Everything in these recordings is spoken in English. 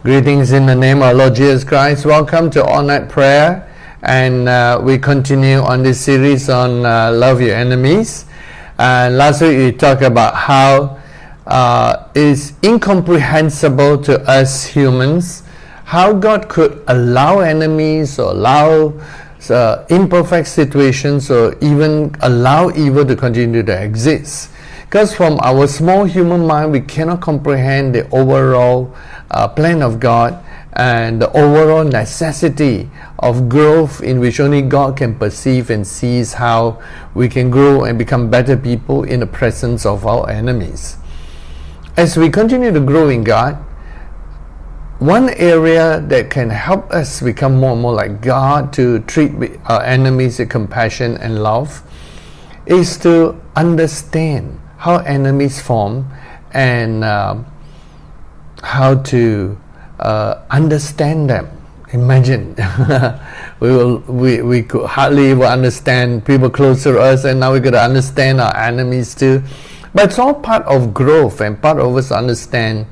Greetings in the name of our Lord Jesus Christ. Welcome to All Night Prayer, and we continue on this series on Love Your Enemies. And last week we talked about how it's incomprehensible to us humans how God could allow enemies or allow imperfect situations or even allow evil to continue to exist. Because from our small human mind, we cannot comprehend the overall plan of God and the overall necessity of growth in which only God can perceive and sees how we can grow and become better people in the presence of our enemies. As we continue to grow in God, one area that can help us become more and more like God to treat our enemies with compassion and love is to understand how enemies form and how to understand them. Imagine we could hardly even understand people close to us, and now we got to understand our enemies too. But it's all part of growth and part of us understand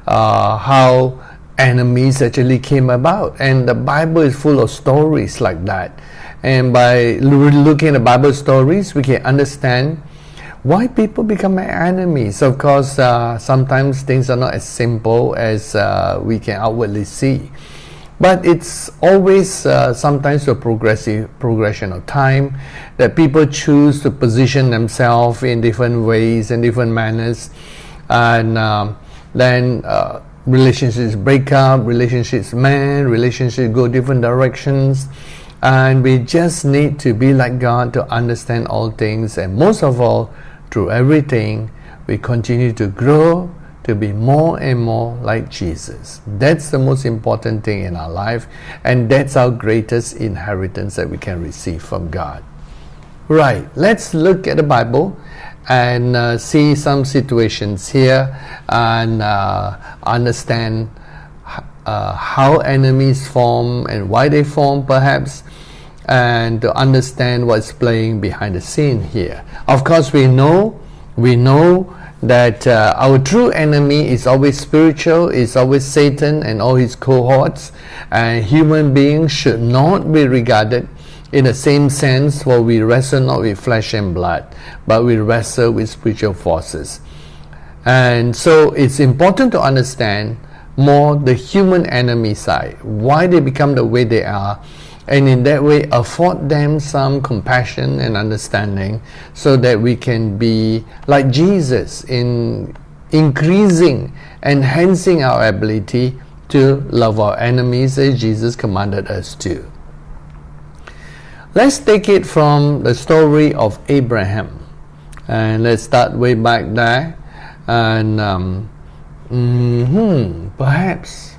how enemies actually came about. And the Bible is full of stories like that. And by looking at the Bible stories, we can understand why people become enemies. Of course, sometimes things are not as simple as we can outwardly see. But it's always sometimes a progression of time that people choose to position themselves in different ways and different manners. And then relationships break up, relationships mend, relationships go different directions. And we just need to be like God to understand all things. And most of all, through everything, we continue to grow to be more and more like Jesus. That's the most important thing in our life, and that's our greatest inheritance that we can receive from God. Right, let's look at the Bible and see some situations here and understand how enemies form and why they form perhaps, and to understand what's playing behind the scene here. Of course, we know that our true enemy is always spiritual, is always Satan and all his cohorts, and human beings should not be regarded in the same sense, for we wrestle not with flesh and blood, but we wrestle with spiritual forces. And so it's important to understand more the human enemy side, why they become the way they are, and in that way afford them some compassion and understanding so that we can be like Jesus in increasing, enhancing our ability to love our enemies as Jesus commanded us to. Let's take it from the story of Abraham, and let's start way back there, and perhaps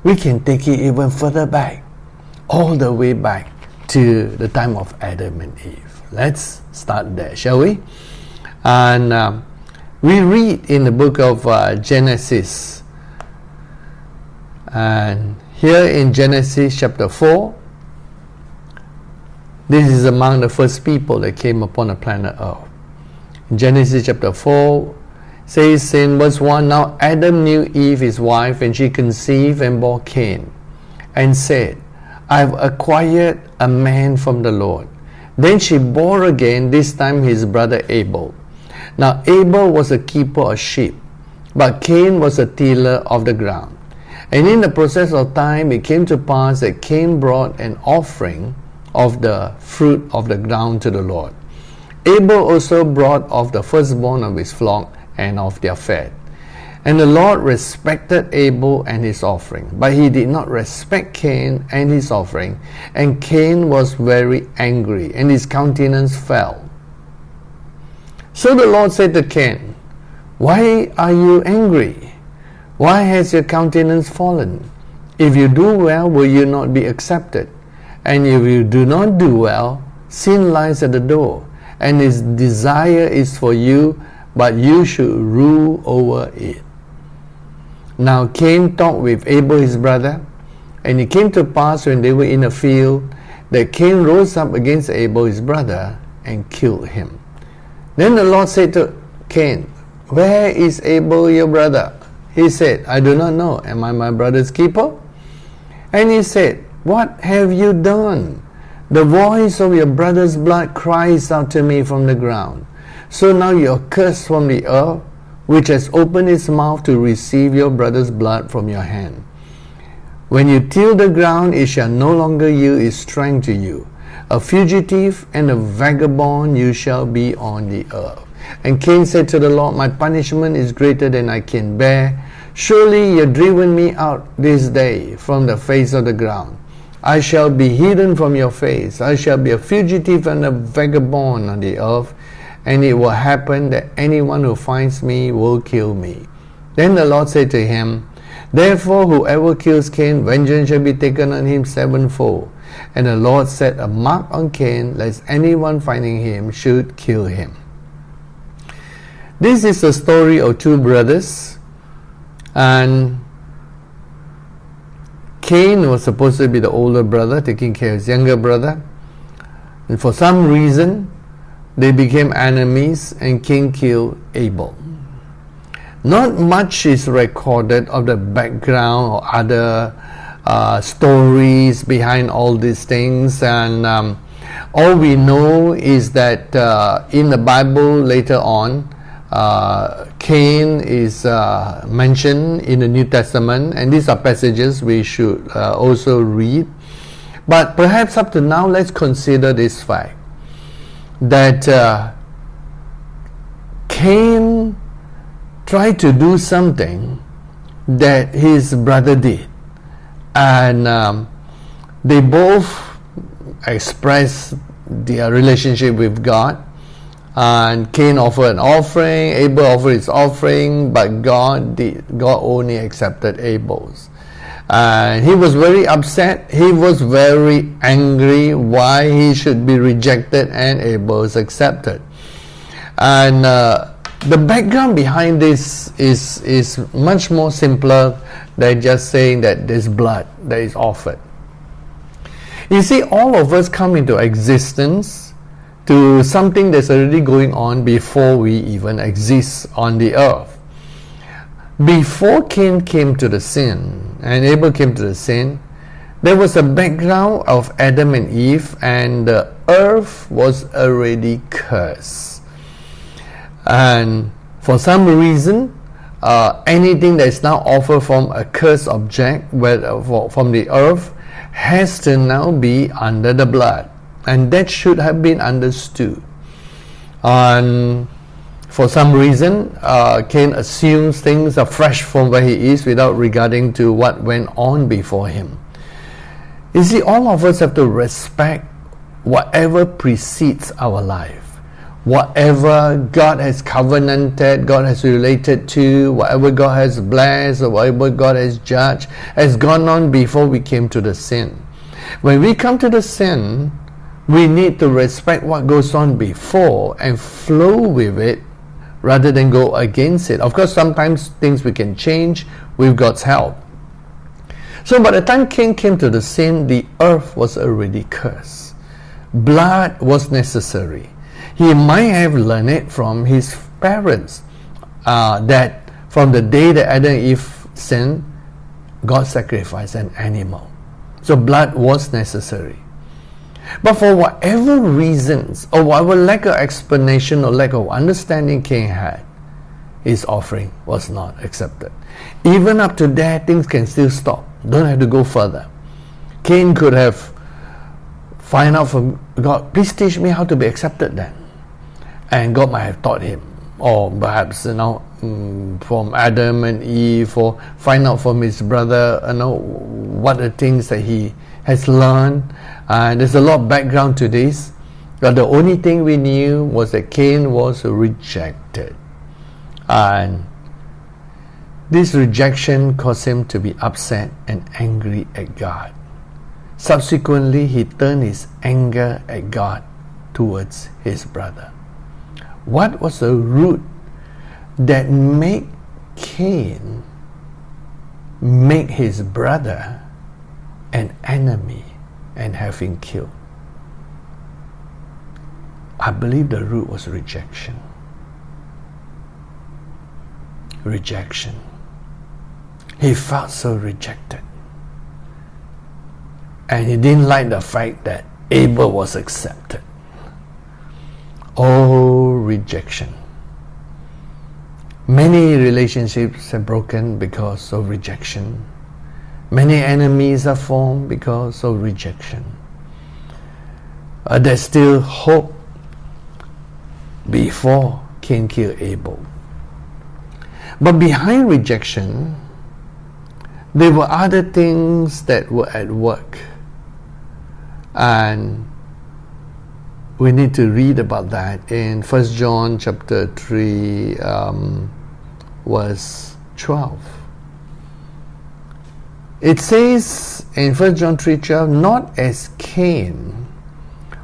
we can take it even further back, all the way back to the time of Adam and Eve. Let's start there, shall we? And we read in the book of Genesis, and here in Genesis chapter 4, this is among the first people that came upon the planet Earth. Genesis chapter 4 says in verse 1, "Now Adam knew Eve his wife, and she conceived and bore Cain, and said, I have acquired a man from the Lord. Then she bore again, this time his brother Abel. Now Abel was a keeper of sheep, but Cain was a tiller of the ground. And in the process of time it came to pass that Cain brought an offering of the fruit of the ground to the Lord. Abel also brought of the firstborn of his flock and of their fat. And the Lord respected Abel and his offering, but he did not respect Cain and his offering. And Cain was very angry, and his countenance fell. So the Lord said to Cain, Why are you angry? Why has your countenance fallen? If you do well, will you not be accepted? And if you do not do well, sin lies at the door, and its desire is for you, but you should rule over it. Now Cain talked with Abel his brother, and it came to pass when they were in a field that Cain rose up against Abel his brother and killed him. Then the Lord said to Cain, Where is Abel your brother? He said, I do not know. Am I my brother's keeper? And he said, what have you done? The voice of your brother's blood cries out to me from the ground. So now you are cursed from the earth, which has opened its mouth to receive your brother's blood from your hand. When you till the ground, it shall no longer yield its strength to you. A fugitive and a vagabond you shall be on the earth. And Cain said to the Lord, my punishment is greater than I can bear. Surely you have driven me out this day from the face of the ground. I shall be hidden from your face. I shall be a fugitive and a vagabond on the earth. And it will happen that anyone who finds me will kill me. Then the Lord said to him, therefore whoever kills Cain, vengeance shall be taken on him sevenfold. And the Lord set a mark on Cain, lest anyone finding him should kill him. This is the story of two brothers, and Cain was supposed to be the older brother, taking care of his younger brother, and for some reason they became enemies, and Cain killed Abel. Not much is recorded of the background or other stories behind all these things, and all we know is that in the Bible later on, Cain is mentioned in the New Testament, and these are passages we should also read. But perhaps up to now, let's consider this fact that Cain tried to do something that his brother did, and they both expressed their relationship with God. And Cain offered an offering, Abel offered his offering, but God only accepted Abel's. And he was very upset, he was very angry why he should be rejected and Abel's accepted. And the background behind this is much more simpler than just saying that there's blood that is offered. You see, all of us come into existence to something that's already going on before we even exist on the earth. Before Cain came to the sin and Abel came to the sin, there was a background of Adam and Eve, and the earth was already cursed. And for some reason, anything that is now offered from a cursed object, from the earth, has to now be under the blood. And that should have been understood. And for some reason, Cain assumes things are fresh from where he is without regarding to what went on before him. You see, all of us have to respect whatever precedes our life. Whatever God has covenanted, God has related to, whatever God has blessed, or whatever God has judged, has gone on before we came to the sin. When we come to the sin, we need to respect what goes on before and flow with it rather than go against it. Of course, sometimes things we can change with God's help. So by the time Cain came to the sin, the earth was already cursed. Blood was necessary. He might have learned it from his parents, that from the day that Adam and Eve sinned, God sacrificed an animal. So blood was necessary. But for whatever reasons, or whatever lack of explanation or lack of understanding Cain had, his offering was not accepted. Even up to there, things can still stop. Don't have to go further. Cain could have find out from God, please teach me how to be accepted then. And God might have taught him. Or perhaps, from Adam and Eve, or find out from his brother, what are things that he has learned. And there's a lot of background to this, but the only thing we knew was that Cain was rejected, and this rejection caused him to be upset and angry at God. Subsequently, he turned his anger at God towards his brother. What was the root that made Cain make his brother an enemy and have him killed? I believe the root was rejection. Rejection. He felt so rejected. And he didn't like the fact that Abel was accepted. Oh, rejection. Many relationships are broken because of rejection. Many enemies are formed because of rejection. There's still hope before Cain killed Abel. But behind rejection, there were other things that were at work. And we need to read about that in 1 John chapter 3, verse 12. It says in 1 John 3:12, not as Cain,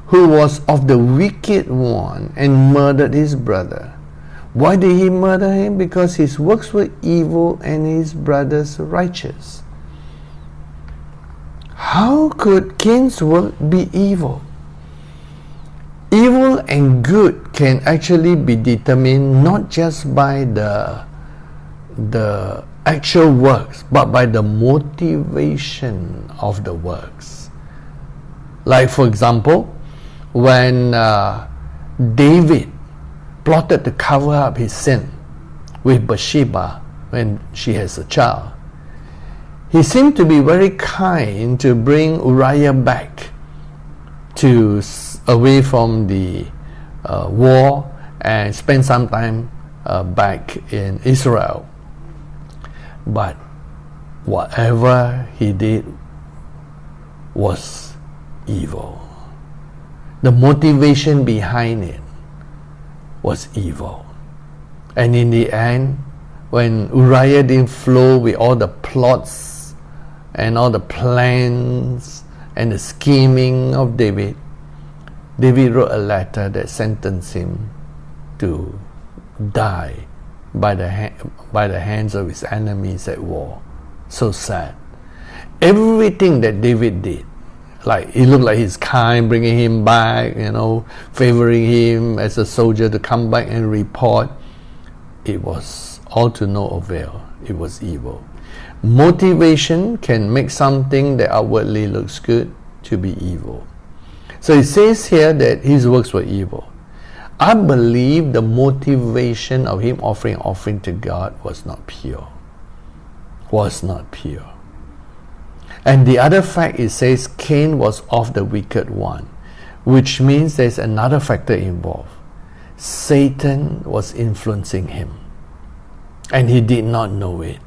who was of the wicked one and murdered his brother. Why did he murder him? Because his works were evil and his brother's righteous. How could Cain's work be evil? Evil and good can actually be determined not just by the actual works, but by the motivation of the works. Like, for example, when David plotted to cover up his sin with Bathsheba when she has a child, he seemed to be very kind to bring Uriah back away from the war and spend some time back in Israel. But whatever he did was evil. The motivation behind it was evil. And in the end, when Uriah didn't flow with all the plots and all the plans and the scheming of David, David wrote a letter that sentenced him to die by the hands of his enemies at war. So sad. Everything that David did, like it looked like he's kind, bringing him back, favoring him as a soldier to come back and report, it was all to no avail. It was evil. Motivation can make something that outwardly looks good to be evil. So it says here that his works were evil. I believe the motivation of him offering to God was not pure. And the other fact, it says Cain was of the wicked one, which means there's another factor involved. Satan was influencing him, and he did not know it.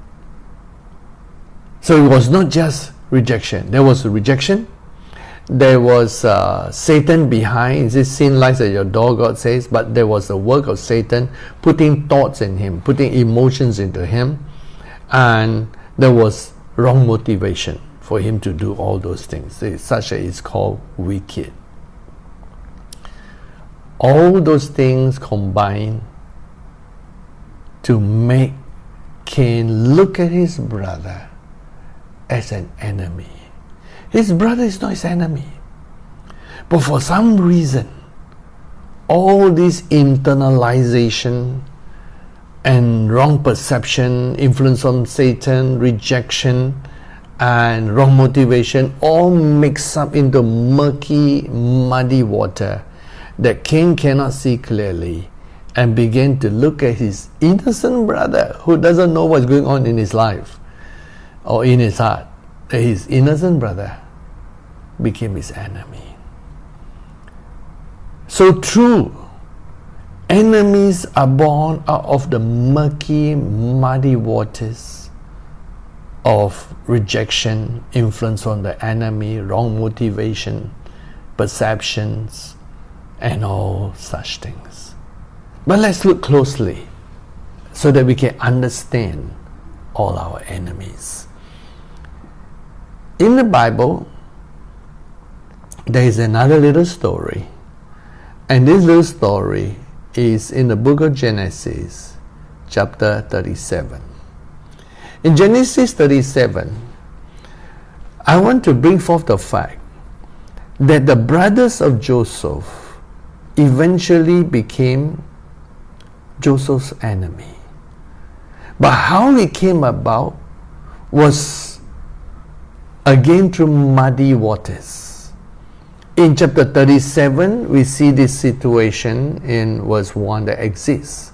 So it was not just rejection. There was rejection. There was Satan behind. It says sin lies at your door, God says. But there was the work of Satan putting thoughts in him, putting emotions into him. And there was wrong motivation for him to do all those things. Such that it's called wicked. All those things combine to make Cain look at his brother as an enemy. His brother is not his enemy. But for some reason, all this internalization and wrong perception, influence from Satan, rejection, and wrong motivation all mix up into murky, muddy water that Cain cannot see clearly, and begin to look at his innocent brother who doesn't know what's going on in his life or in his heart. That his innocent brother became his enemy. So true, enemies are born out of the murky, muddy waters of rejection, influence from the enemy, wrong motivation, perceptions, and all such things. But let's look closely so that we can understand all our enemies. In the Bible, there is another little story, and this little story is in the book of Genesis, chapter 37. In Genesis 37, I want to bring forth the fact that the brothers of Joseph eventually became Joseph's enemy. But how it came about was again through muddy waters. In chapter 37, we see this situation in verse 1 that exists.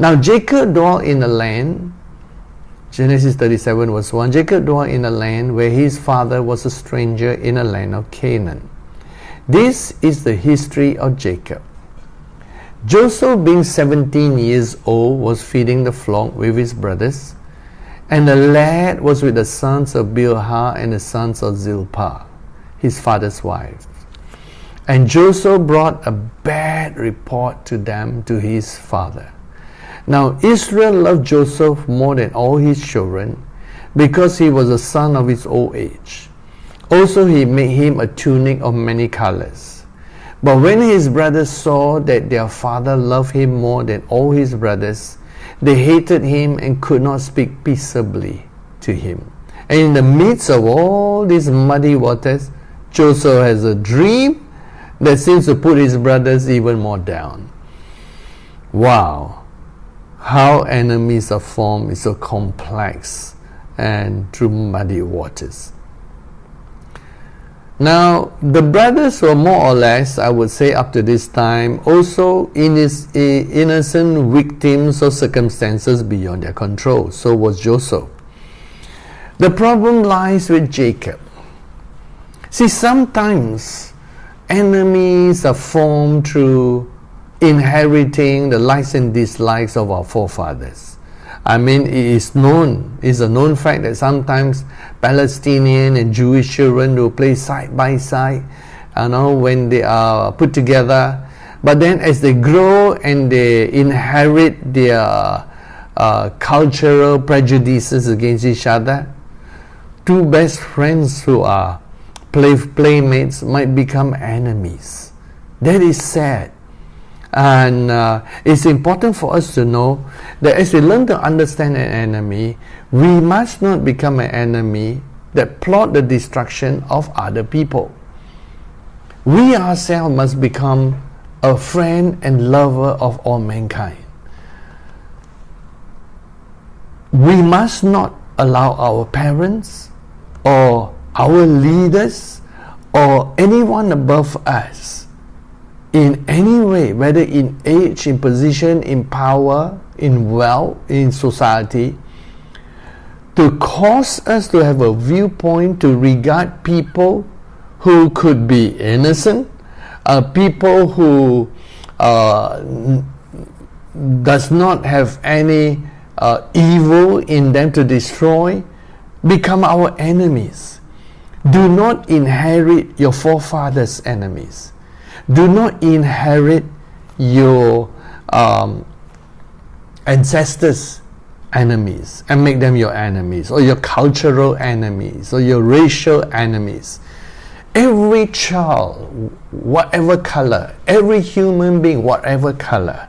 Now Jacob dwelt in a land, Genesis 37 verse 1, Jacob dwelt in a land where his father was a stranger in a land of Canaan. This is the history of Jacob. Joseph, being 17 years old, was feeding the flock with his brothers, and the lad was with the sons of Bilhah and the sons of Zilpah, his father's wife. And Joseph brought a bad report to them to his father. Now Israel loved Joseph more than all his children, because he was a son of his old age. Also he made him a tunic of many colors. But when his brothers saw that their father loved him more than all his brothers, they hated him and could not speak peaceably to him. And in the midst of all these muddy waters, Joseph has a dream that seems to put his brothers even more down. Wow, how enemies are formed is so complex and through muddy waters. Now, the brothers were more or less, I would say up to this time, also innocent victims of circumstances beyond their control. So was Joseph. The problem lies with Jacob. See, sometimes enemies are formed through inheriting the likes and dislikes of our forefathers. I mean, it's a known fact that sometimes Palestinian and Jewish children will play side by side, when they are put together. But then as they grow and they inherit their cultural prejudices against each other, two best friends who are playmates might become enemies. That is sad. And it's important for us to know that as we learn to understand an enemy, we must not become an enemy that plot the destruction of other people. We ourselves must become a friend and lover of all mankind. We must not allow our parents or our leaders or anyone above us in any way, whether in age, in position, in power, in wealth, in society, to cause us to have a viewpoint to regard people who could be innocent, people who does not have any evil in them to destroy, become our enemies. Do not inherit your forefathers' enemies. Do not inherit your ancestors' enemies and make them your enemies, or your cultural enemies, or your racial enemies. Every child, whatever color, every human being, whatever color,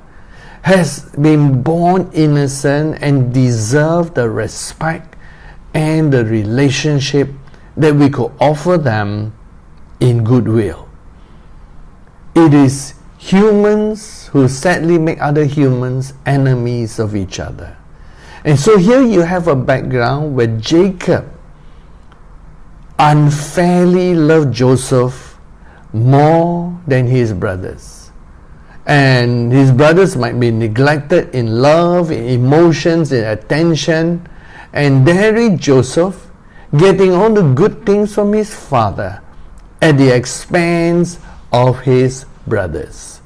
has been born innocent and deserve the respect and the relationship that we could offer them in goodwill. It is humans who sadly make other humans enemies of each other. And so here you have a background where Jacob unfairly loved Joseph more than his brothers. And his brothers might be neglected in love, in emotions, in attention. And there is Joseph getting all the good things from his father at the expense of his brothers.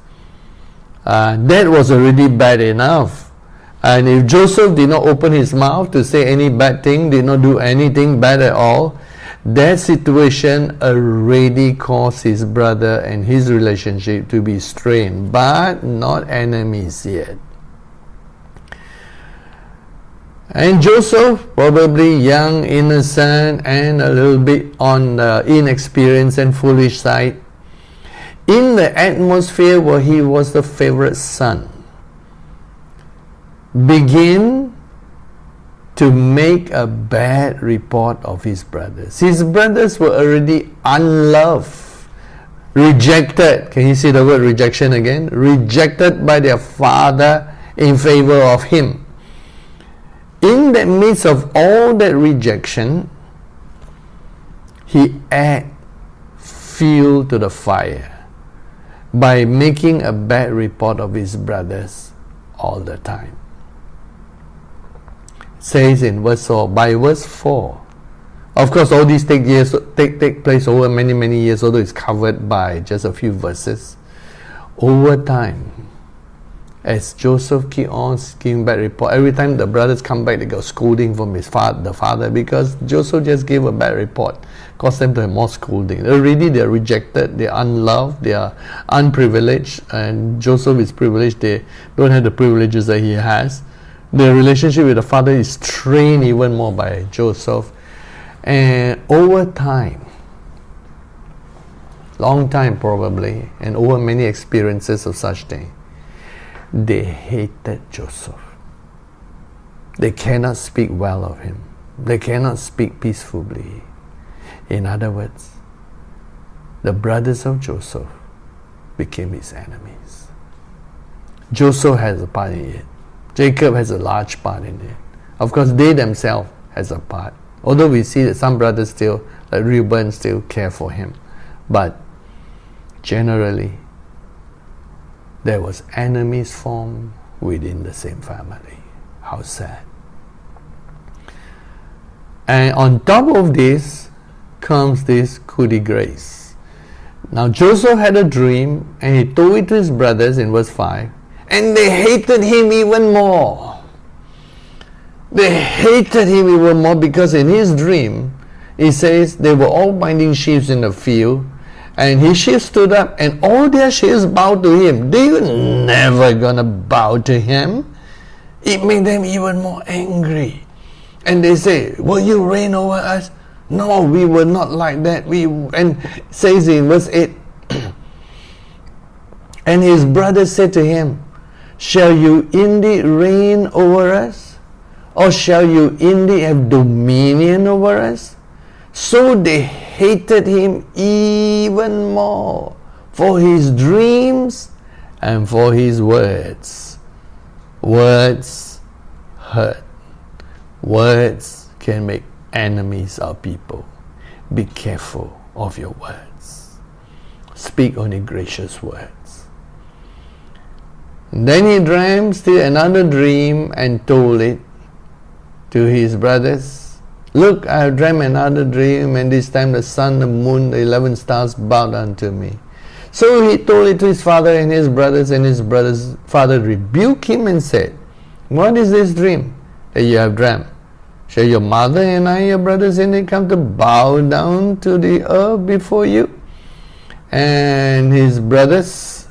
That was already bad enough. And if Joseph did not open his mouth to say any bad thing, did not do anything bad at all, that situation already caused his brother and his relationship to be strained, but not enemies yet. And Joseph, probably young, innocent, and a little bit on the inexperienced and foolish side, in the atmosphere where he was the favorite son, begin to make a bad report of his brothers. His brothers were already unloved, rejected. Can you see the word rejection again? Rejected by their father in favor of him. in the midst of all that rejection, he add fuel to the fire by making a bad report of his brothers all the time. It says in verse 4, by verse 4, of course all these take place over many years, although it's covered by just a few verses. Over time, as Joseph keep on giving bad report, every time the brothers come back, they got scolding from the father, because Joseph just gave a bad report, caused them to have more scolding. Already they are rejected, they are unloved, they are unprivileged, and Joseph is privileged. They don't have the privileges that he has. The relationship with the father is strained even more by Joseph. And over time, long time probably, and over many experiences of such thing, they hated Joseph. They cannot speak well of him. They cannot speak peacefully. In other words, the brothers of Joseph became his enemies. Joseph has a part in it. Jacob has a large part in it. Of course, they themselves has a part. Although we see that some brothers still, like Reuben, still care for him. But generally, there was enemies formed within the same family. How sad. And on top of this comes this coup de grace. Now Joseph had a dream and he told it to his brothers in verse 5, and they hated him even more. They hated him even more because in his dream, he says they were all binding sheaves in the field, and his sheep stood up and all their sheaves bowed to him. They were never gonna bow to him. It made them even more angry. And they say, will you reign over us? No, we were not like that. And says in verse 8, and his brothers said to him, shall you indeed reign over us? Or shall you indeed have dominion over us? So they hated him even more for his dreams and for his words. Words hurt. Words can make enemies of people. Be careful of your words. Speak only gracious words. Then he dreamed still another dream and told it to his brothers. Look, I have dreamt another dream, and this time the sun, the moon, the 11 stars bowed unto me. So he told it to his father and his brother's father rebuked him and said, what is this dream that you have dreamt? Shall your mother and I, your brothers, indeed come to bow down to the earth before you? And his brothers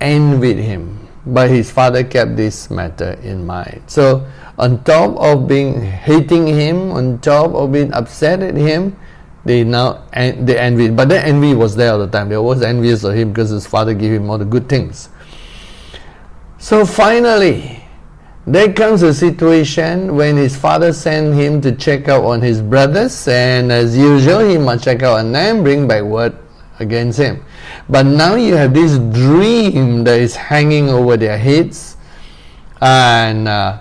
envied him, but his father kept this matter in mind. So on top of hating him, on top of being upset at him, they envied. But that envy was there all the time. They were always envious of him because his father gave him all the good things. So finally, there comes a situation when his father sent him to check out on his brothers, and as usual, he must check out on them, bring back word against him. But now you have this dream that is hanging over their heads, and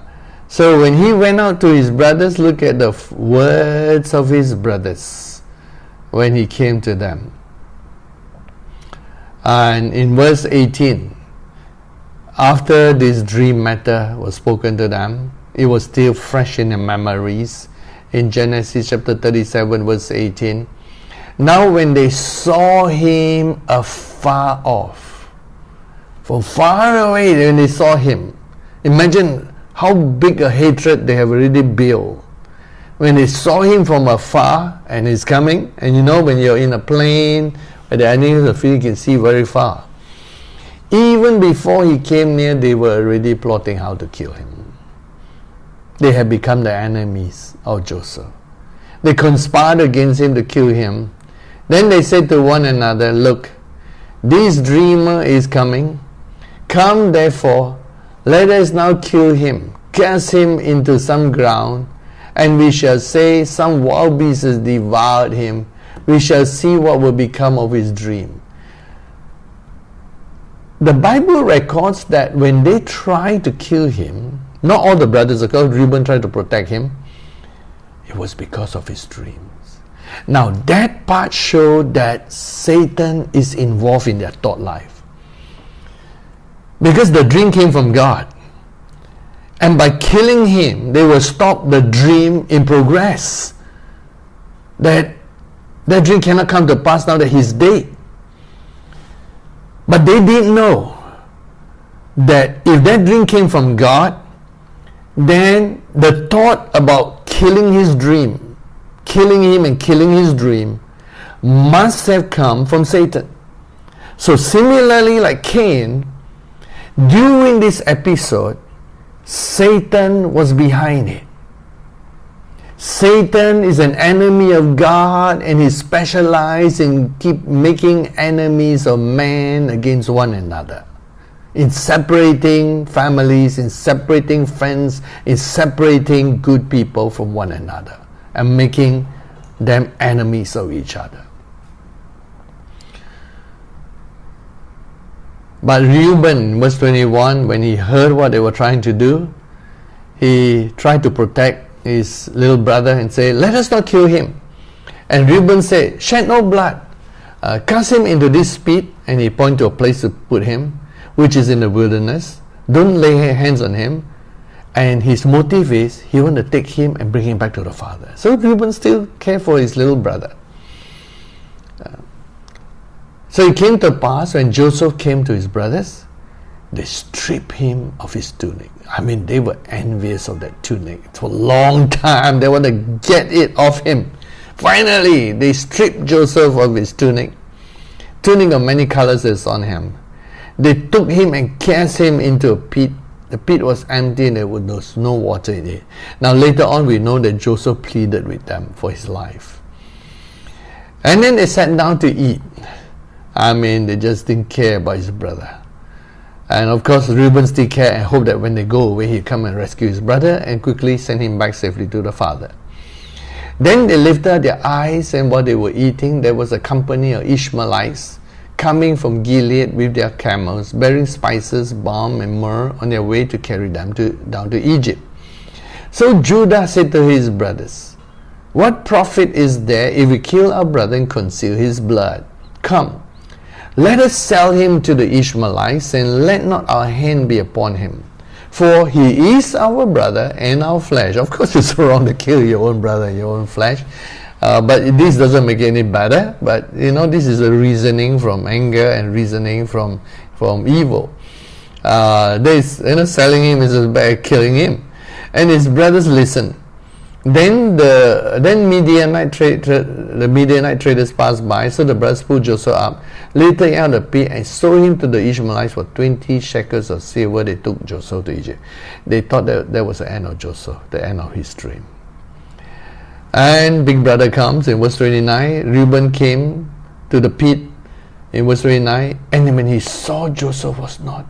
so when he went out to his brothers, look at the words of his brothers when he came to them. And in verse 18, after this dream matter was spoken to them, it was still fresh in their memories. In Genesis chapter 37 verse 18, now when they saw him afar off, from far away when they saw him, imagine how big a hatred they have already built. When they saw him from afar and he's coming, and you know when you're in a plane where the enemy of the field can see very far, even before he came near, they were already plotting how to kill him. They had become the enemies of Joseph. They conspired against him to kill him. Then they said to one another, look, this dreamer is coming. Come therefore, let us now kill him, cast him into some ground, and we shall say some wild beast has devoured him. We shall see what will become of his dream. The Bible records that when they tried to kill him, Not all the brothers, because Reuben tried to protect him. It was because of his dreams. Now that part showed that Satan is involved in their thought life. Because the dream came from God. And by killing him, they will stop the dream in progress. That dream cannot come to pass now that he's dead. But they didn't know that if that dream came from God, then the thought about killing his dream, killing him and killing his dream, must have come from Satan. So similarly, like Cain, during this episode, Satan was behind it. Satan is an enemy of God, and he specializes in keep making enemies of man against one another, in separating families, in separating friends, in separating good people from one another, and making them enemies of each other. But Reuben, verse 21, when he heard what they were trying to do, he tried to protect his little brother and say, let us not kill him. And Reuben said, shed no blood, cast him into this pit, and he pointed to a place to put him, which is in the wilderness. Don't lay hands on him. And his motive is, he want to take him and bring him back to the father. So Reuben still cared for his little brother. So it came to pass when Joseph came to his brothers, they stripped him of his tunic. I mean, they were envious of that tunic. For a long time, they want to get it off him. Finally, they stripped Joseph of his tunic. Tunic of many colors is on him. They took him and cast him into a pit. The pit was empty and there was no water in it. Now later on, we know that Joseph pleaded with them for his life. And then they sat down to eat. I mean, they just didn't care about his brother. And of course, Reuben still cared and hoped that when they go away, he'll come and rescue his brother and quickly send him back safely to the father. Then they lifted their eyes, and while they were eating, there was a company of Ishmaelites coming from Gilead with their camels, bearing spices, balm, and myrrh on their way to carry them down to Egypt. So Judah said to his brothers, what profit is there if we kill our brother and conceal his blood? Come, let us sell him to the Ishmaelites, and let not our hand be upon him. For he is our brother and our flesh. Of course, it's wrong to kill your own brother and your own flesh. But this doesn't make it any better. But, this is a reasoning from anger and reasoning from evil. Selling him is as bad as killing him. And his brothers listened. Then the Midianite traders passed by, so the brothers pulled Joseph up, later out of the pit, and sold him to the Ishmaelites for 20 shekels of silver. They took Joseph to Egypt. They thought that was the end of Joseph, the end of his dream. And big brother comes in verse 29. Reuben came to the pit in verse 29, and when he saw Joseph was not,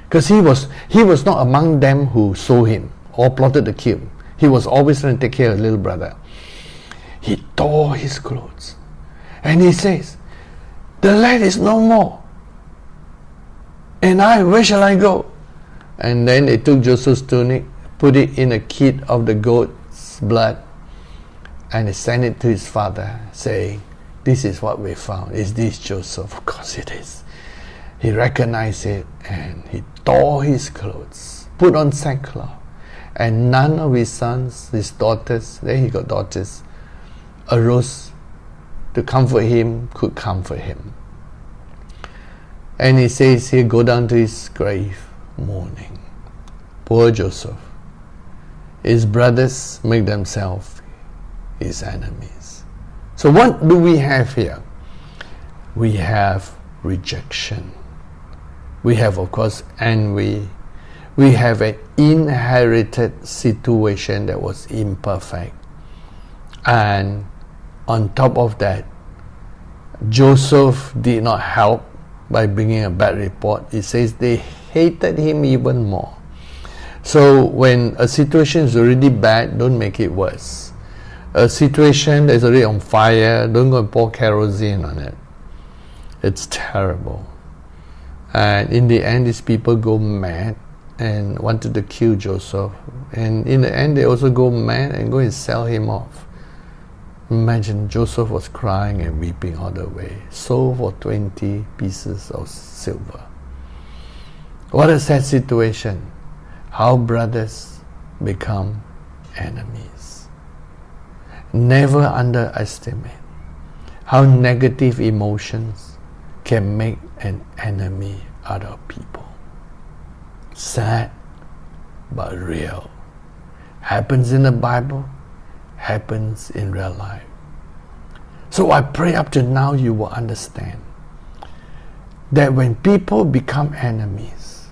because he was not among them who sold him or plotted to kill him. He was always trying to take care of his little brother. He tore his clothes. And he says, the lad is no more. And where shall I go? And then they took Joseph's tunic, put it in a kid of the goat's blood, and they sent it to his father, saying, this is what we found. Is this Joseph? Of course it is. He recognized it, and he tore his clothes, put on sackcloth. And none of his sons, his daughters, there he got daughters, arose to comfort him, could comfort him. And he says here, go down to his grave, mourning. Poor Joseph. His brothers make themselves his enemies. So what do we have here? We have rejection. We have, of course, envy. We have an inherited situation that was imperfect. And on top of that, Joseph did not help by bringing a bad report. It says they hated him even more. So when a situation is already bad, don't make it worse. A situation that is already on fire, don't go and pour kerosene on it. It's terrible. And in the end, these people go mad and wanted to kill Joseph. And in the end, they also go mad and go and sell him off. Imagine, Joseph was crying and weeping all the way, sold for 20 pieces of silver. What a sad situation. How brothers become enemies. Never underestimate how negative emotions can make an enemy out of people. Sad, but real. Happens in the Bible, happens in real life. So I pray up to now you will understand that when people become enemies,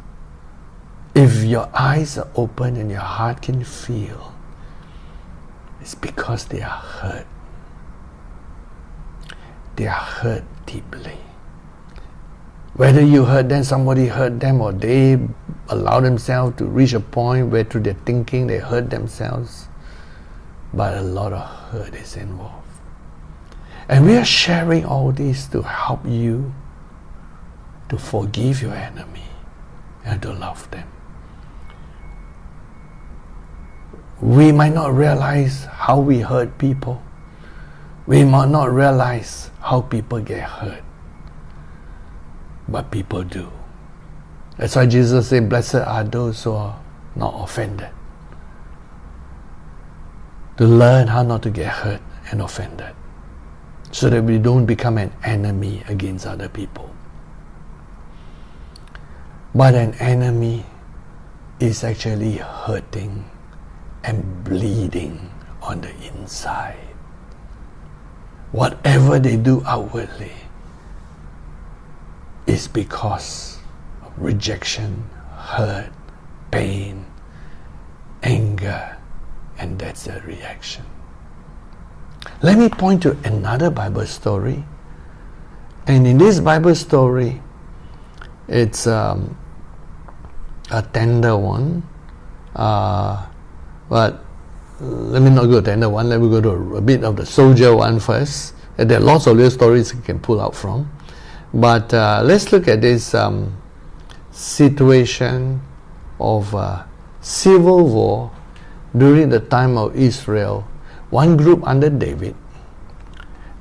if your eyes are open and your heart can feel, it's because they are hurt. They are hurt deeply. Whether you hurt them, somebody hurt them, or they allow themselves to reach a point where through their thinking they hurt themselves, but a lot of hurt is involved. And we are sharing all this to help you to forgive your enemy and to love them. We might not realize how we hurt people. We might not realize how people get hurt. But people do. That's why Jesus said, blessed are those who are not offended. To learn how not to get hurt and offended, so that we don't become an enemy against other people. But an enemy is actually hurting and bleeding on the inside. Whatever they do outwardly is because of rejection, hurt, pain, anger, and that's the reaction. Let me point to another Bible story. And in this Bible story, it's a tender one. But let me not go to tender one. Let me go to a bit of the soldier one first. There are lots of little stories you can pull out from. But let's look at this situation of civil war during the time of Israel. One group under David,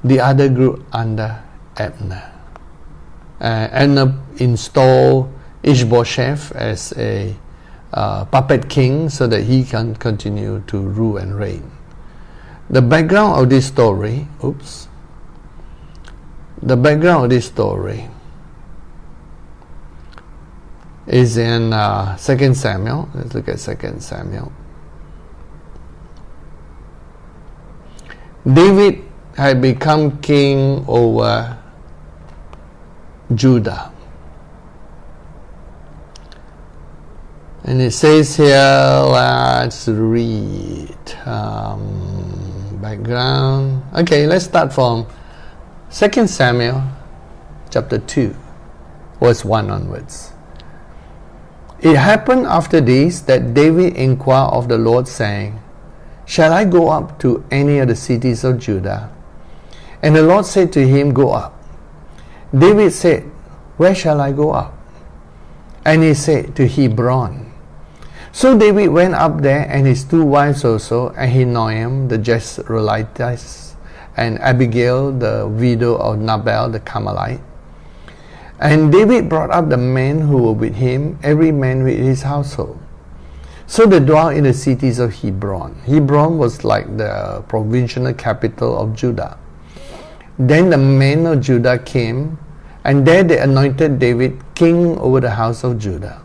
the other group under Abner. Abner installed Ishbosheth as a puppet king so that he can continue to rule and reign. The background of this story, is in 2 Samuel. Let's look at 2 Samuel. David had become king over Judah. And it says here, let's read background. Okay, let's start from 2 Samuel chapter 2, verse 1 onwards. It happened after this that David inquired of the Lord, saying, shall I go up to any of the cities of Judah? And the Lord said to him, go up. David said, where shall I go up? And he said, to Hebron. So David went up there, and his two wives also, Ahinoam the Jezreelitess, and Abigail the widow of Nabal the Carmelite. And David brought up the men who were with him, every man with his household. So they dwelt in the cities of Hebron. Hebron was like the provincial capital of Judah. Then the men of Judah came, and there they anointed David king over the house of Judah.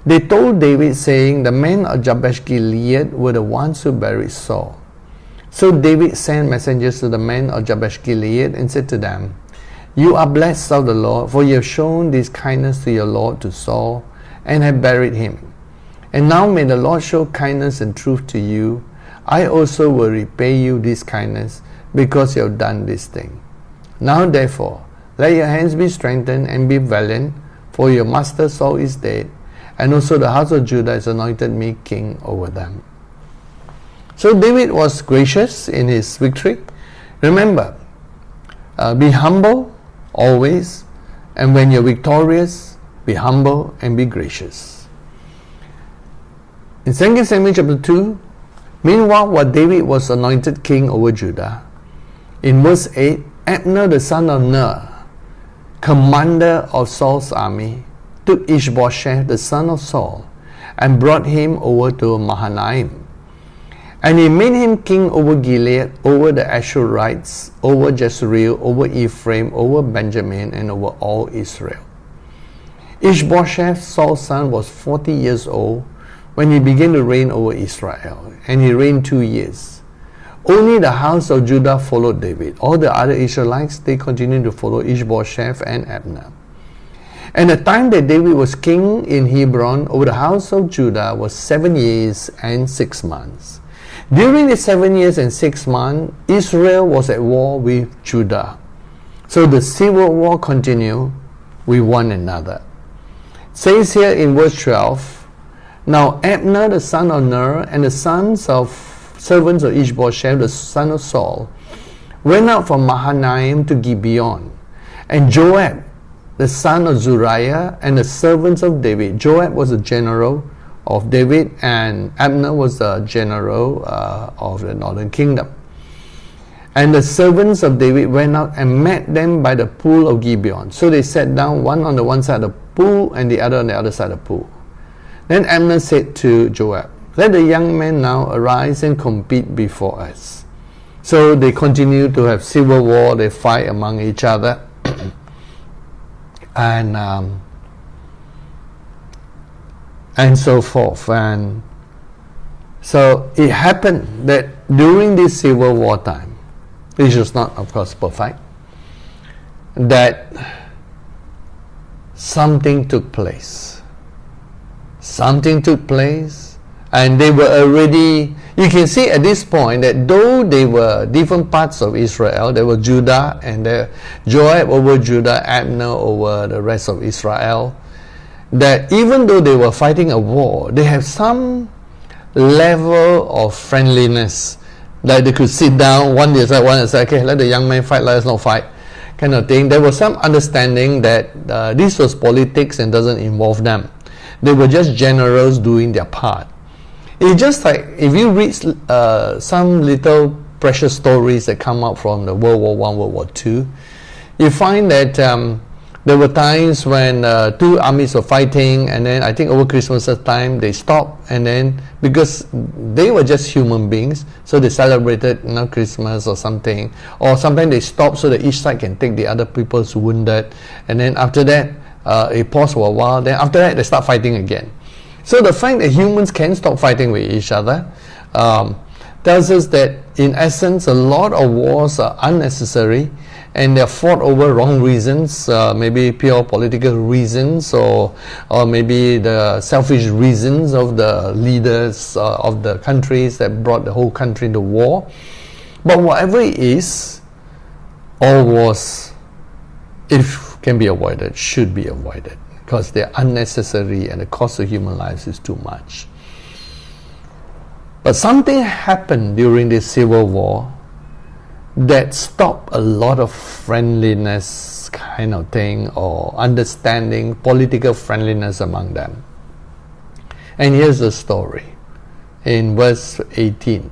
They told David, saying, the men of Jabesh Gilead were the ones who buried Saul. So David sent messengers to the men of Jabesh Gilead and said to them, you are blessed of the Lord, for you have shown this kindness to your Lord, to Saul, and have buried him. And now may the Lord show kindness and truth to you. I also will repay you this kindness, because you have done this thing. Now therefore, let your hands be strengthened and be valiant, for your master Saul is dead, and also the house of Judah has anointed me king over them. So David was gracious in his victory. Remember, be humble always, and when you're victorious, be humble and be gracious. In 2 Samuel chapter 2, meanwhile, while David was anointed king over Judah, in verse 8, Abner the son of Ner, commander of Saul's army, took Ishbosheth the son of Saul and brought him over to Mahanaim. And he made him king over Gilead, over the Ashurites, over Jezreel, over Ephraim, over Benjamin, and over all Israel. Ishbosheth, Saul's son, was 40 years old when he began to reign over Israel, and he reigned 2 years. Only the house of Judah followed David. All the other Israelites, they continued to follow Ishbosheth and Abner. And the time that David was king in Hebron over the house of Judah was 7 years and 6 months. During the 7 years and 6 months, Israel was at war with Judah. So the civil war continued with one another. It says here in verse 12, now Abner the son of Ner and the servants of Ishbosheth the son of Saul went out from Mahanaim to Gibeon. And Joab the son of Zuriah and the servants of David, Joab was a general of David, and Abner was the general of the northern kingdom. And the servants of David went out and met them by the pool of Gibeon. So they sat down, one on the one side of the pool and the other on the other side of the pool. Then Abner said to Joab, let the young men now arise and compete before us. So they continue to have civil war, they fight among each other. and so forth. And so it happened that during this civil war time, which was not, of course, perfect, that something took place. Something took place, and they were already, you can see at this point that though they were different parts of Israel, there were Judah and Joab over Judah, Abner over the rest of Israel, that even though they were fighting a war, they have some level of friendliness, like they could sit down, one day one say, okay, let the young man fight, let us not fight, kind of thing. There was some understanding that this was politics and doesn't involve them. They were just generals doing their part. It's just like if you read some little precious stories that come out from the World War I, World War II, you find that there were times when two armies were fighting, and then I think over Christmas time they stopped, and then because they were just human beings, so they celebrated Christmas or something, or sometimes they stopped so that each side can take the other people's wounded, and then after that it paused for a while, then after that they start fighting again. So the fact that humans can stop fighting with each other tells us that in essence a lot of wars are unnecessary, and they're fought over wrong reasons, maybe pure political reasons, or maybe the selfish reasons of the leaders of the countries that brought the whole country to war. But whatever it is, all wars, if can be avoided, should be avoided, because they're unnecessary and the cost of human lives is too much. But something happened during this civil war that stopped a lot of friendliness kind of thing, or understanding, political friendliness among them. And here's the story in verse 18.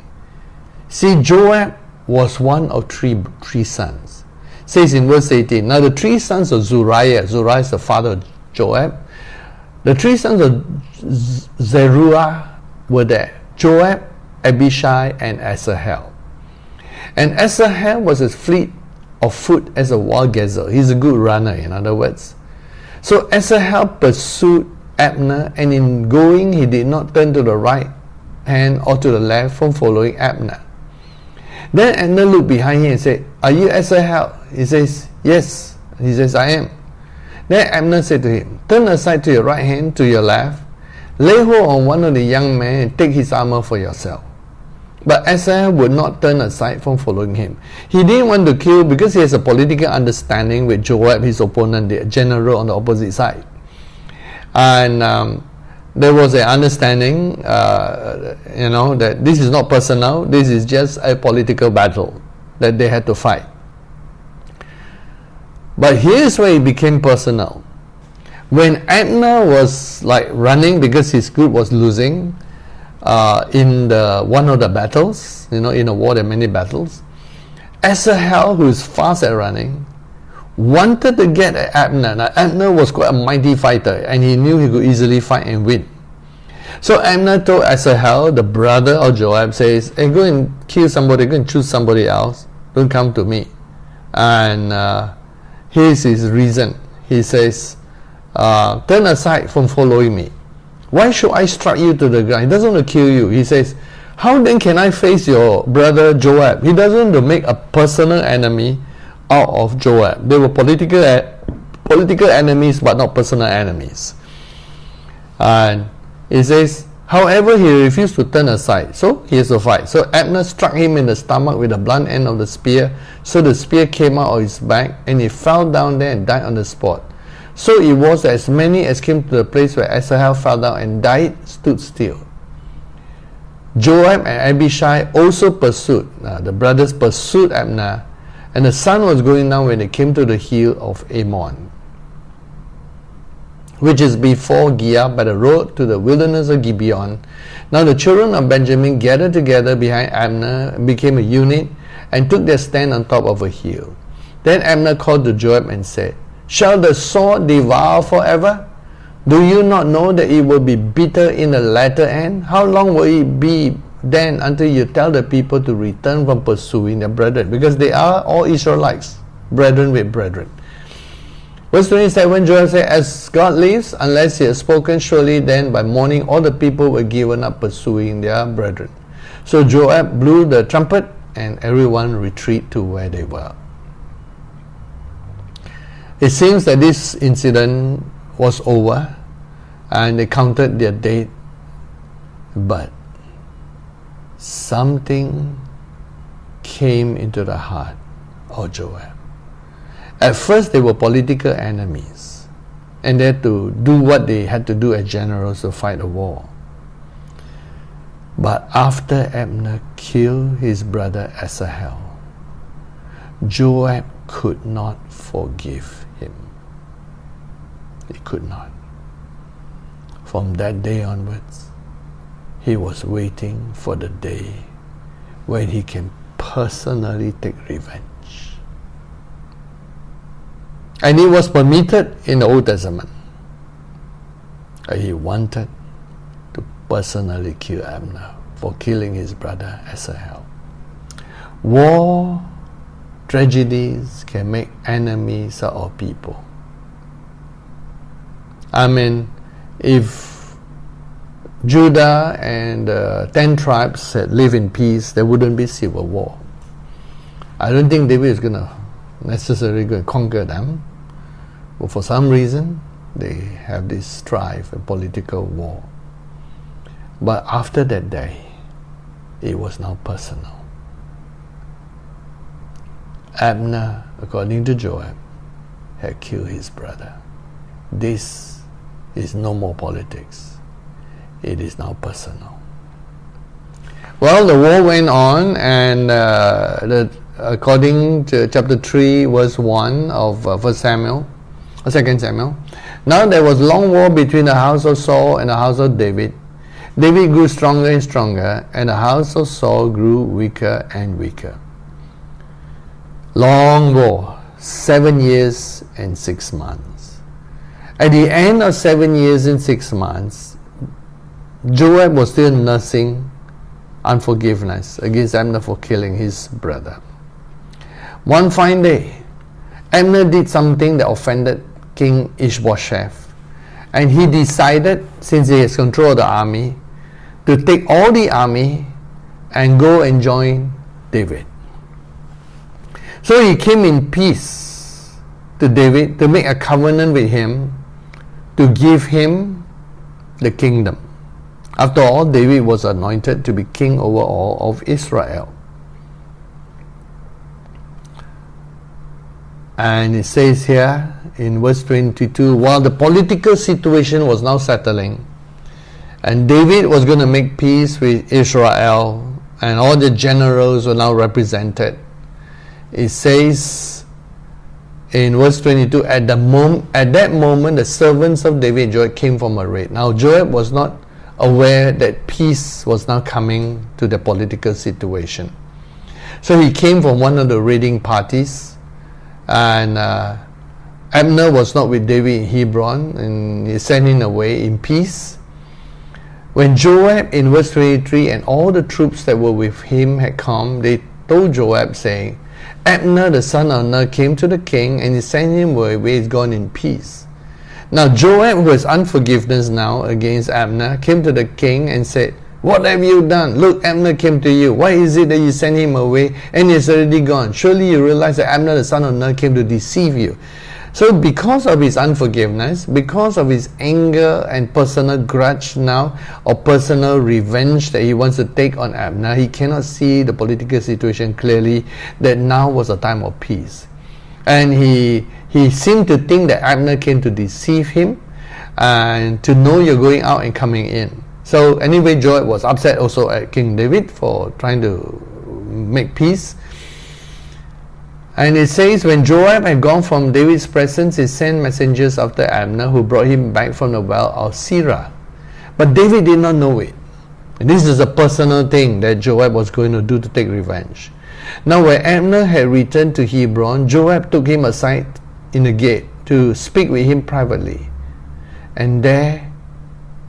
See, Joab was one of three sons. It says in verse 18, now the 3 sons of Zuriah is the father of Joab, the 3 sons of Zeruiah were there, Joab, Abishai, and Asahel. And Asahel was as fleet of foot as a wild gazelle. He's a good runner, in other words. So Asahel pursued Abner, and in going he did not turn to the right hand or to the left from following Abner. Then Abner looked behind him and said, are you Asahel? He says, yes. He says, I am. Then Abner said to him, turn aside to your right hand, to your left, lay hold on one of the young men and take his armor for yourself. But Asahel would not turn aside from following him. He didn't want to kill because he has a political understanding with Joab, his opponent, the general on the opposite side. And there was an understanding, that this is not personal, this is just a political battle that they had to fight. But here's where it became personal. When Abner was running because his group was losing, in one of the battles, in a war there are many battles, Asahel, who is fast at running, wanted to get at Abner. Now, Abner was quite a mighty fighter, and he knew he could easily fight and win. So Abner told Asahel, the brother of Joab, says, hey, go and kill somebody, go and choose somebody else, don't come to me. And here's his reason. He says, turn aside from following me. Why should I strike you to the ground? He doesn't want to kill you. He says, how then can I face your brother Joab? He doesn't want to make a personal enemy out of Joab. They were political enemies, but not personal enemies. And he says, however, he refused to turn aside, so he has to fight. So Abner struck him in the stomach with the blunt end of the spear. So the spear came out of his back, and he fell down there and died on the spot. So it was that as many as came to the place where Asahel fell down and died stood still. Joab and Abishai also pursued. The brothers pursued Abner, and the sun was going down when they came to the hill of Ammon, which is before Giah by the road to the wilderness of Gibeon. Now the children of Benjamin gathered together behind Abner and became a unit and took their stand on top of a hill. Then Abner called to Joab and said, shall the sword devour forever? Do you not know that it will be bitter in the latter end? How long will it be then until you tell the people to return from pursuing their brethren? Because they are all Israelites, brethren with brethren. Verse 27, Joab said, as God lives, unless he has spoken, surely then by morning all the people were given up pursuing their brethren. So Joab blew the trumpet, and everyone retreated to where they were. It seems that this incident was over, and they counted their dead, but something came into the heart of Joab. At first they were political enemies, and they had to do what they had to do as generals to fight a war. But after Abner killed his brother Asahel, Joab could not forgive him. He could not. From that day onwards, he was waiting for the day when he can personally take revenge. And it was permitted in the Old Testament. He wanted to personally kill Abner for killing his brother Asahel. War, tragedies can make enemies out of people. I mean, if Judah and the 10 tribes had lived in peace, there wouldn't be civil war. I don't think David is going to necessarily go and conquer them, but for some reason they have this strife and political war. But after that day, it was now personal. Abner, according to Joab, had killed his brother. This is no more politics. It is now personal. Well, the war went on, and according to chapter 3, verse 1 of 2 Samuel, now there was long war between the house of Saul and the house of David. David grew stronger and stronger, and the house of Saul grew weaker and weaker. Long war, 7 years and 6 months. At the end of 7 years and 6 months, Joab was still nursing unforgiveness against Abner for killing his brother. One fine day, Abner did something that offended King Ishbosheth, and he decided, since he has control of the army, to take all the army and go and join David. So he came in peace to David to make a covenant with him to give him the kingdom. After all, David was anointed to be king over all of Israel. And it says here in verse 22, while the political situation was now settling, and David was going to make peace with Israel, and all the generals were now represented, it says in verse 22, at that moment the servants of David and Joab came from a raid. Now Joab was not aware that peace was now coming to the political situation. So he came from one of the raiding parties, and Abner was not with David in Hebron, and he sent him away in peace. When Joab, in verse 23, and all the troops that were with him had come, they told Joab, saying, Abner the son of Ner came to the king, and he sent him away, he's gone in peace. Now Joab, who has unforgiveness now against Abner, came to the king and said, what have you done? Look, Abner came to you. Why is it that you sent him away and he's already gone? Surely you realize that Abner the son of Ner came to deceive you. So because of his unforgiveness, because of his anger and personal grudge now, or personal revenge that he wants to take on Abner, he cannot see the political situation clearly, that now was a time of peace. And he seemed to think that Abner came to deceive him and to know you're going out and coming in. So anyway, Joab was upset also at King David for trying to make peace. And it says, when Joab had gone from David's presence, he sent messengers after Abner, who brought him back from the well of Sirah. But David did not know it. And this is a personal thing that Joab was going to do to take revenge. Now when Abner had returned to Hebron, Joab took him aside in the gate to speak with him privately. And there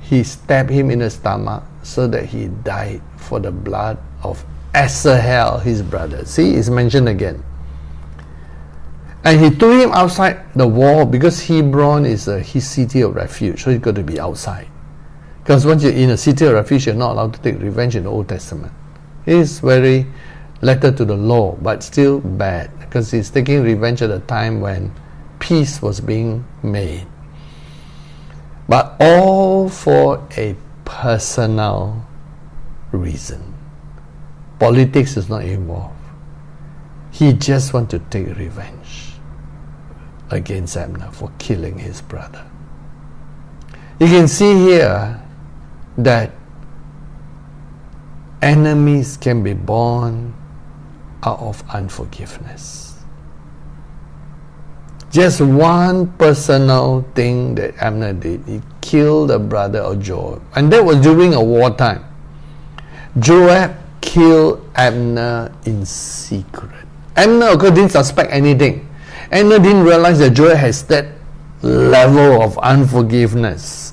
he stabbed him in the stomach, so that he died for the blood of Asahel, his brother. See, it's mentioned again. And he threw him outside the wall, because Hebron is his city of refuge, so he's got to be outside. Because once you're in a city of refuge, you're not allowed to take revenge in the Old Testament. It's very letter to the law, but still bad, because he's taking revenge at a time when peace was being made. But all for a personal reason. Politics is not involved. He just wants to take revenge against Abner for killing his brother. You can see here that enemies can be born out of unforgiveness. Just one personal thing that Abner did, he killed the brother of Joab, and that was during a wartime. Joab killed Abner in secret. Abner, of course, didn't suspect anything. Abner didn't realize that Joab has that level of unforgiveness.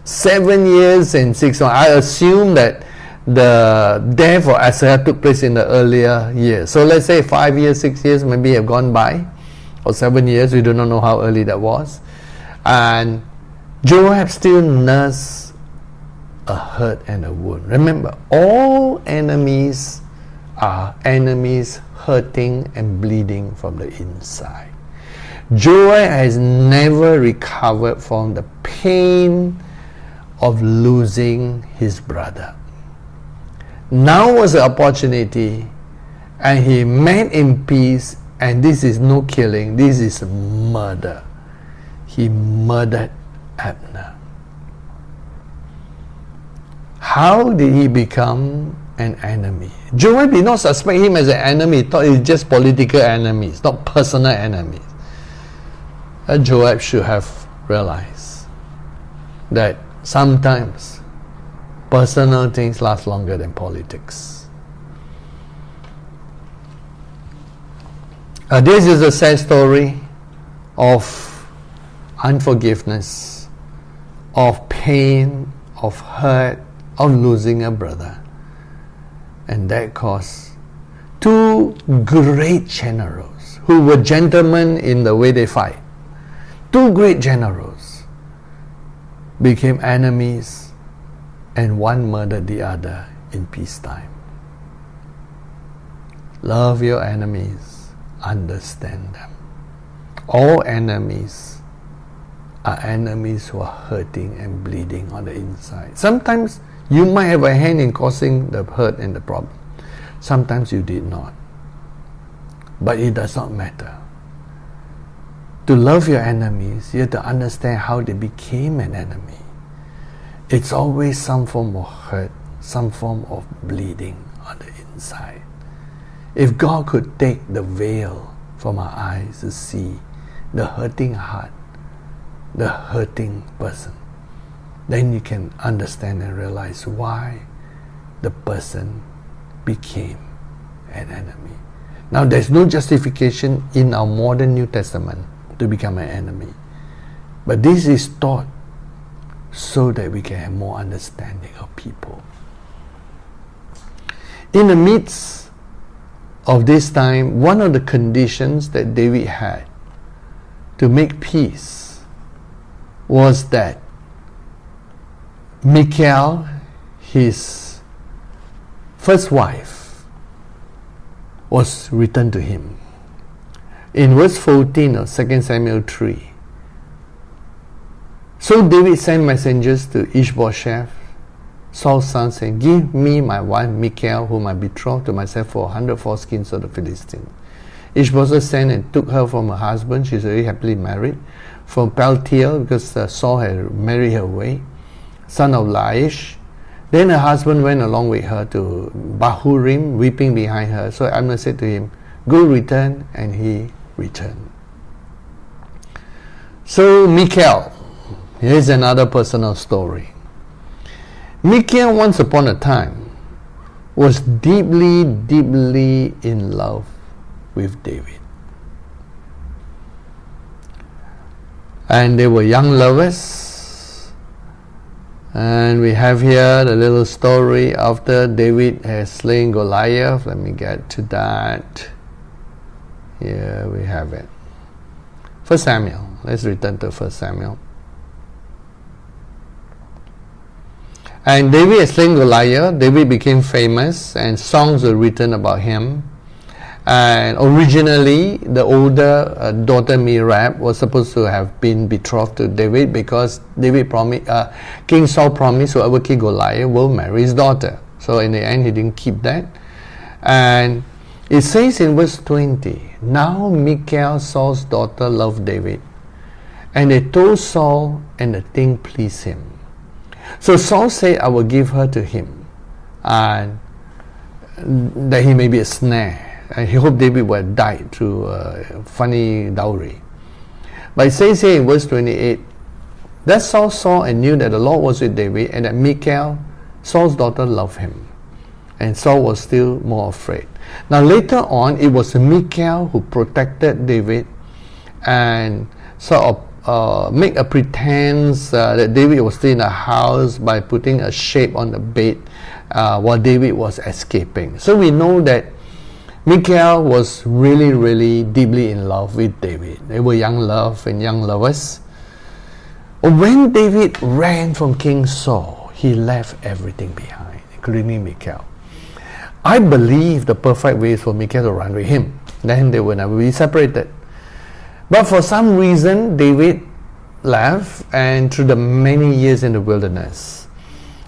7 years and 6 months. I assume that the death of Asahel took place in the earlier years. So let's say 5 years, 6 years maybe have gone by, or 7 years, we do not know how early that was. And Joab still nursed a hurt and a wound. Remember, all enemies are enemies hurting and bleeding from the inside. Joab has never recovered from the pain of losing his brother. Now was the opportunity, and he met in peace, and this is no killing, this is murder. He murdered Abner. How did he become an enemy? Joab did not suspect him as an enemy. He thought it's just political enemies, not personal enemies. Joab should have realized that sometimes personal things last longer than politics. This is a sad story of unforgiveness, of pain, of hurt, of losing a brother. And that caused two great generals who were gentlemen in the way they fight. Two great generals became enemies, and one murdered the other in peacetime. Love your enemies, understand them. All enemies are enemies who are hurting and bleeding on the inside. Sometimes you might have a hand in causing the hurt and the problem. Sometimes you did not. But it does not matter. To love your enemies, you have to understand how they became an enemy. It's always some form of hurt, some form of bleeding on the inside. If God could take the veil from our eyes to see the hurting heart, the hurting person, then you can understand and realize why the person became an enemy. Now, there's no justification in our modern New Testament to become an enemy. But this is taught so that we can have more understanding of people. In the midst of this time, one of the conditions that David had to make peace was that Michal, his first wife, was returned to him. In verse 14 of 2 Samuel 3, so David sent messengers to Ishbosheth, Saul's son, saying, "Give me my wife Michal, whom I betrothed to myself for 100 foreskins of the Philistines." Ishbosheth sent and took her from her husband, she's already happily married, from Paltiel, because Saul had married her away, son of Laish. Then her husband went along with her to Bahurim, weeping behind her. So Abner said to him, "Go return," and he returned. So Michal, here's another personal story. Michal, once upon a time, was deeply, deeply in love with David. And they were young lovers. And we have here the little story after David has slain Goliath. Let me get to that. Here we have it. 1 Samuel. Let's return to 1 Samuel. And David had slain Goliath. David became famous, and songs were written about him. And originally, the older daughter Merab was supposed to have been betrothed to David, because King Saul promised whoever killed Goliath will marry his daughter. So in the end, he didn't keep that. And it says in verse 20, "Now Michal, Saul's daughter, loved David, and they told Saul, and the thing pleased him. So Saul said, I will give her to him, and that he may be a snare. And he hoped David would have died through funny dowry. But it says here in verse 28, that Saul saw and knew that the Lord was with David, and that Michal, Saul's daughter, loved him. And Saul was still more afraid. Now later on, it was Michal who protected David and sort of make a pretense that David was still in the house by putting a shape on the bed while David was escaping. So we know that Michal was really, really deeply in love with David. They were young love and young lovers. When David ran from King Saul, he left everything behind, including Michal. I believe the perfect way is for Michal to run with him. Then they will never be separated. But for some reason, David left, and through the many years in the wilderness,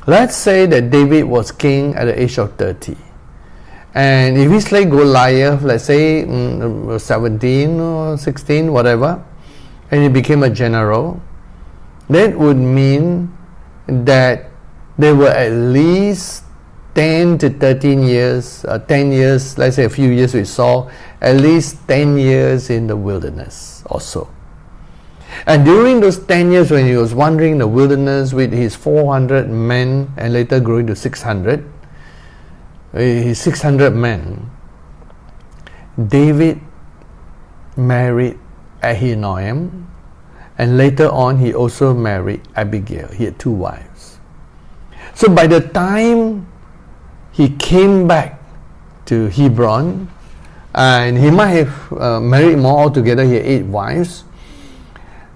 let's say that David was king at the age of 30. And if he slayed Goliath, let's say 17 or 16, whatever, and he became a general, that would mean that there were at least 10 to 13 years, 10 years, let's say a few years with Saul, at least 10 years in the wilderness or so. And during those 10 years when he was wandering the wilderness with his 400 men and later growing to 600, his 600 men, David married Ahinoam, and later on he also married Abigail. He had 2 wives. So by the time he came back to Hebron, and he might have married more altogether, he had 8 wives.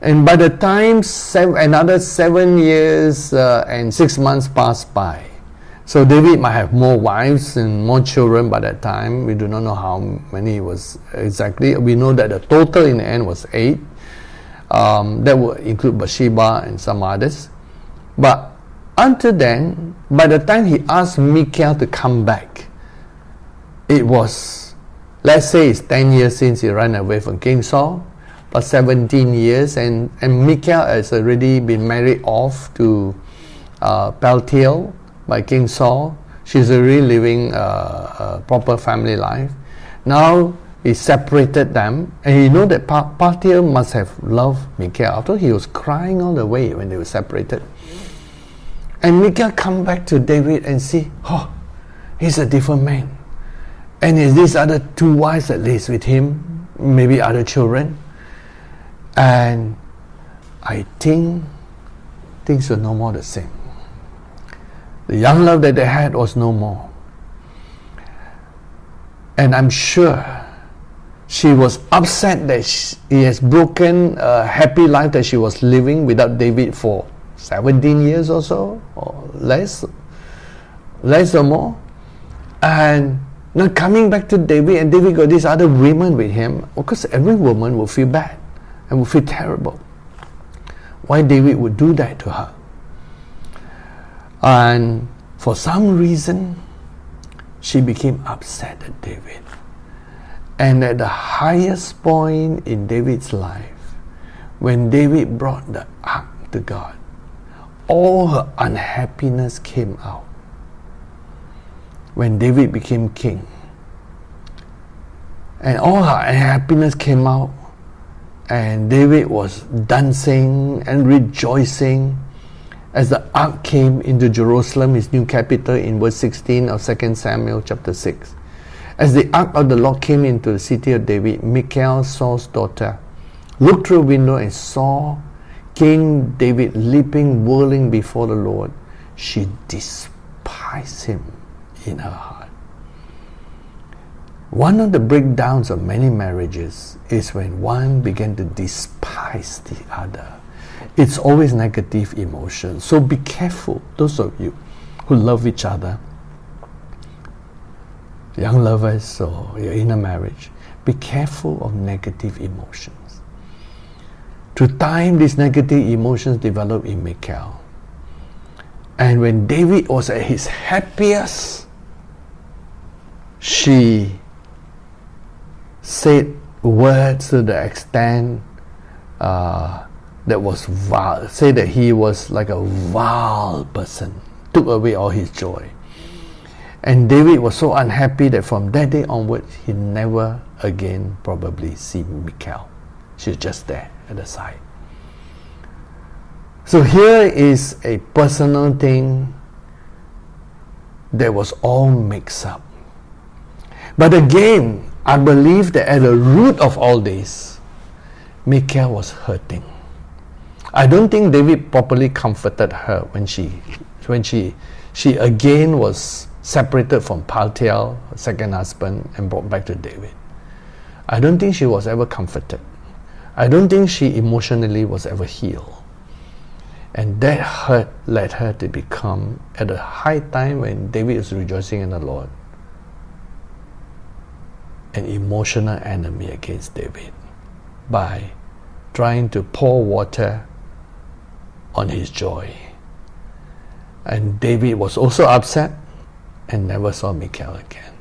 And by the time another 7 years and 6 months passed by, so David might have more wives and more children by that time. We do not know how many it was exactly. We know that the total in the end was 8. That would include Bathsheba and some others. But until then, by the time he asked Michal to come back, it was, let's say it's 10 years since he ran away from King Saul, but 17 years, and Michal has already been married off to Paltiel by King Saul. She's already living a proper family life. Now he separated them, and you know that Paltiel must have loved Michal. After he was crying all the way when they were separated. And Michal come back to David and see, oh, he's a different man. And is these other 2 wives that lives with him, maybe other children. And I think things were no more the same. The young love that they had was no more. And I'm sure she was upset that he has broken a happy life that she was living without David for 17 years or so, or less or more. And now coming back to David, and David got these other women with him. Of course, every woman will feel bad and will feel terrible. Why David would do that to her. And for some reason, she became upset at David. And at the highest point in David's life, when David brought the ark to God, all her unhappiness came out. When David became king, and all her unhappiness came out, and David was dancing and rejoicing as the ark came into Jerusalem, his new capital, in verse 16 of 2 Samuel chapter 6. As the ark of the Lord came into the city of David, Michal, Saul's daughter, looked through a window and saw King David leaping, whirling before the Lord. She despised him in her heart. One of the breakdowns of many marriages is when one began to despise the other. It's always negative emotion. So be careful, those of you who love each other, young lovers, or you're in a marriage, be careful of negative emotions. Through time, these negative emotions develop in Michal. And when David was at his happiest, she said words to the extent that was vile, say that he was like a vile person, took away all his joy. And David was so unhappy that from that day onwards, he never again probably see Michal. She's just there at the side. So here is a personal thing that was all mixed up. But again, I believe that at the root of all this, Michal was hurting. I don't think David properly comforted her when she again was separated from Paltiel, her second husband, and brought back to David. I don't think she was ever comforted. I don't think she emotionally was ever healed. And that hurt led her to become, at a high time when David is rejoicing in the Lord, an emotional enemy against David by trying to pour water on his joy. And David was also upset and never saw Michal again.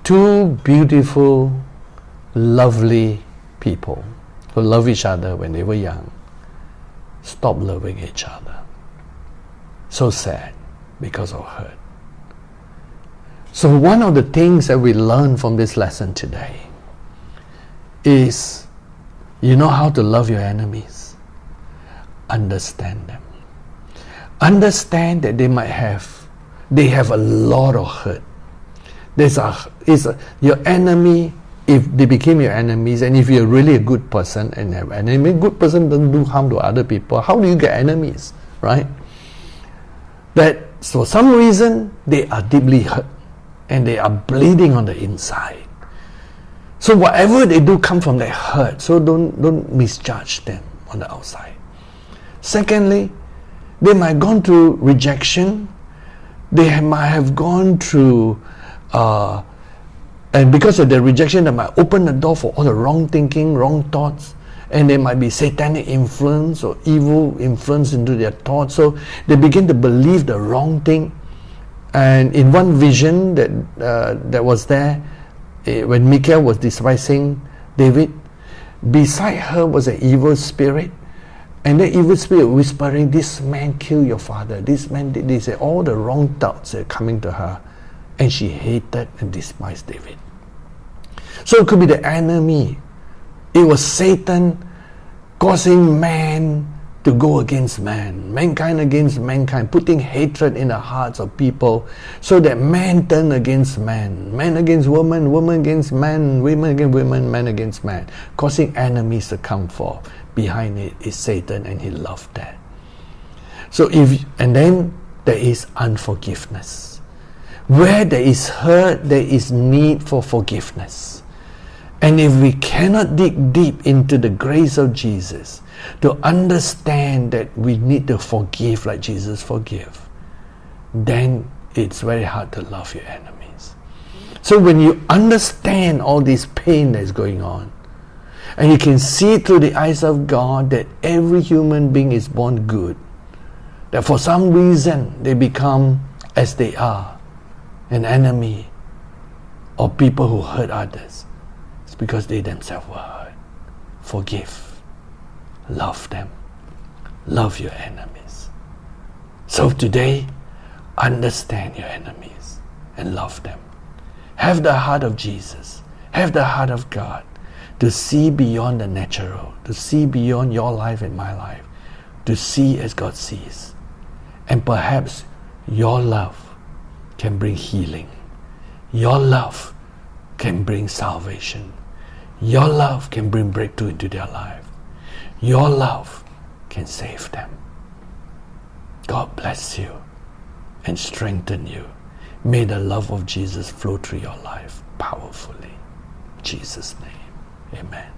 Two beautiful, lovely people who love each other when they were young stopped loving each other. So sad because of hurt. So one of the things that we learn from this lesson today is, you know how to love your enemies? Understand them. Understand that they have a lot of hurt. Your enemy, if they became your enemies, and if you're really a good person and have an enemy, a good person doesn't do harm to other people, how do you get enemies, right? That for some reason they are deeply hurt and they are bleeding on the inside. So whatever they do come from that hurt, so don't misjudge them on the outside. Secondly, they might have gone through rejection. They might have gone through, and because of their rejection, they might open the door for all the wrong thinking, wrong thoughts, and there might be satanic influence or evil influence into their thoughts. So they begin to believe the wrong thing. And in one vision that was there, when Michal was despising David, beside her was an evil spirit. And the evil spirit whispering, this man killed your father, this man did this, all the wrong thoughts are coming to her. And she hated and despised David. So it could be the enemy. It was Satan causing man to go against mankind against mankind, putting hatred in the hearts of people so that man turn against man against woman, woman against man, women against women, man against man, causing enemies to come forth. Behind it is Satan, and he loved that. So and then there is unforgiveness. Where there is hurt, there is need for forgiveness. And if we cannot dig deep into the grace of Jesus to understand that we need to forgive like Jesus forgave, then it's very hard to love your enemies. So when you understand all this pain that's going on, and you can see through the eyes of God that every human being is born good, that for some reason they become, as they are, an enemy or people who hurt others, it's because they themselves were hurt. Forgive. Love them. Love your enemies. So today, understand your enemies and love them. Have the heart of Jesus. Have the heart of God to see beyond the natural, to see beyond your life and my life, to see as God sees. And perhaps your love can bring healing. Your love can bring salvation. Your love can bring breakthrough into their life. Your love can save them. God bless you and strengthen you. May the love of Jesus flow through your life powerfully. In Jesus' name, amen.